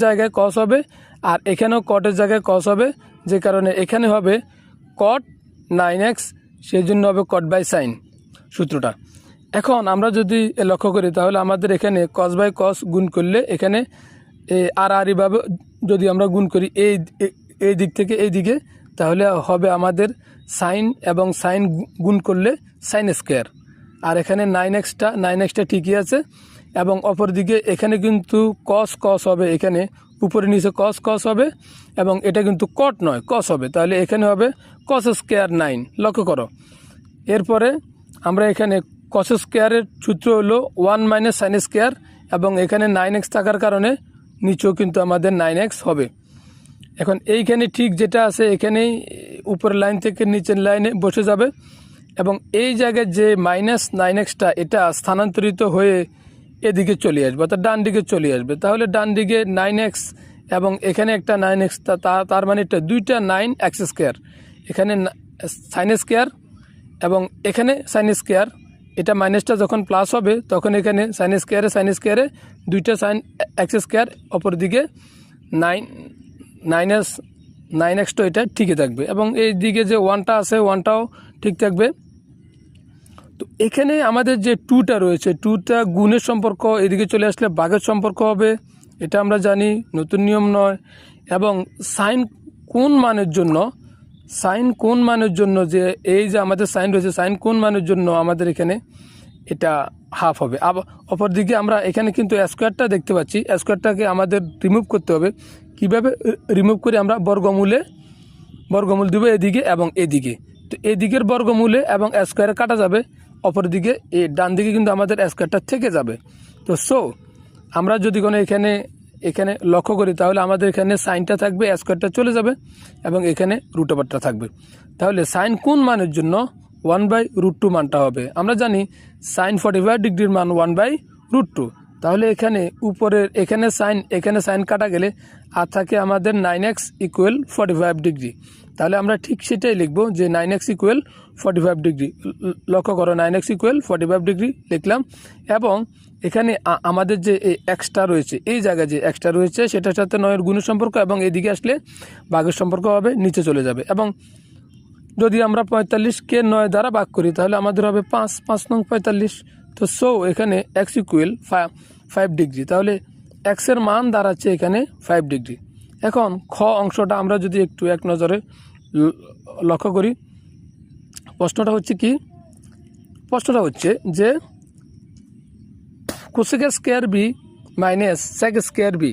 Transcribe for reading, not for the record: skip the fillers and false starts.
জায়গায় কস হবে আর এখানেও কটের জায়গায় কস হবে, যে কারণে এখানে হবে কট 9x, সেই জন্য হবে কট বাই সাইন সূত্রটা। এখন আমরা যদি লক্ষ্য করি তাহলে আমাদের এখানে কস বাই কস গুণ করলে এখানে আড়াআড়িভাবে যদি আমরা গুণ করি এই দিক থেকে এই দিকে, তাহলে হবে আমাদের সাইন এবং সাইন গুণ করলে সাইন স্কোয়ার। আর এখানে 9xটা ঠিকই আছে, এবং অপর দিকে এখানে কিন্তু কস হবে, এখানে উপরে নিচে কস হবে, এবং এটা কিন্তু কট নয় কস হবে, তাহলে এখানে হবে কস স্কোয়ার 9। লক্ষ্য করো, এরপরে আমরা এখানে কস স্কোয়ারের সূত্র হলো 1 মাইনাস সাইন স্কোয়ার, এবং এখানে 9x থাকার কারণে নিচেও কিন্তু আমাদের 9x হবে। এখন এইখানে ঠিক যেটা আছে এখানেই উপরের লাইন থেকে নিচের লাইনে বসে যাবে, এবং এই জায়গায় যে মাইনাস 9xটা এটা স্থানান্তরিত হয়ে এদিকে চলে আসবে, অর্থাৎ ডান দিকে চলে আসবে। তাহলে ডান দিকে 9x এবং এখানে একটা 9x, তার মানে এটা দুইটা 9x স্কোয়ার, এখানে সাইন স্কোয়ার এবং এখানে সাইন স্কোয়ার। এটা মাইনাসটা যখন প্লাস হবে তখন এখানে সাইন স্কোয়ারে দুইটা সাইন এক্স স্কোয়ার, অপর দিকে 9xটা এটা ঠিকই থাকবে, এবং এই দিকে যে 1টা আছে 1টাও ঠিক থাকবে। তো এখানে আমাদের যে 2টা রয়েছে, 2টা গুণের সম্পর্ক, এদিকে চলে আসলে ভাগের সম্পর্ক হবে, এটা আমরা জানি, নতুন নিয়ম নয়। এবং সাইন কোন মানের জন্য যে এই যে আমাদের সাইন রয়েছে, সাইন কোন মানের জন্য আমাদের এখানে এটা হাফ হবে। আবার অপর দিকে আমরা এখানে কিন্তু স্কোয়ারটা দেখতে পাচ্ছি, স্কোয়ারটাকে আমাদের রিমুভ করতে হবে। কিভাবে রিমুভ করে আমরা বর্গমূল দিব এদিকে এবং এদিকে। তো এদিকের বর্গমূলে এবং স্কোয়ারে কাটা যাবে, অপর দিকে এই ডান দিকে কিন্তু আমাদের স্কোয়ারটা থেকে যাবে। তো আমরা যদি কোনো এখানে লক্ষ্য করি তাহলে আমাদের এখানে সাইনটা থাকবে, স্কোয়ারটা চলে যাবে, এবং এখানে রুট ওভারটা থাকবে। তাহলে সাইন কোন মানের জন্য 1/√2 মানটা হবে? আমরা জানি সাইন 45 ডিগ্রির মান 1/√2। তাহলে এখানে সাইন কাটা গেলে আর থাকে আমাদের 9x ইকুয়াল 45 ডিগ্রি। তাহলে আমরা ঠিক সেটাই লিখব যে 9x ইকুয়াল 45 ডিগ্রি। লক্ষ্য করো, 9x ইকুয়াল 45 ডিগ্রি লিখলাম, এবং এখানে আমাদের যে এক্সটা রয়েছে, এই জায়গায় যে এক্সটা রয়েছে সেটার সাথে 9-এর গুণের সম্পর্ক, এবং এদিকে আসলে ভাগের সম্পর্ক হবে, নিচে চলে যাবে। এবং যদি আমরা 45কে 9 দ্বারা ভাগ করি তাহলে আমাদের হবে 5 নং 45। তো এখানে x ইকুয়াল 5 ডিগ্রি, তাহলে x এর মান দাঁড়াচ্ছে এখানে 5 ডিগ্রি। এখন খ অংশটা আমরা যদি একটু এক নজরে লক্ষ্য করি, প্রশ্নটা হচ্ছে যে cosec square B minus sec square B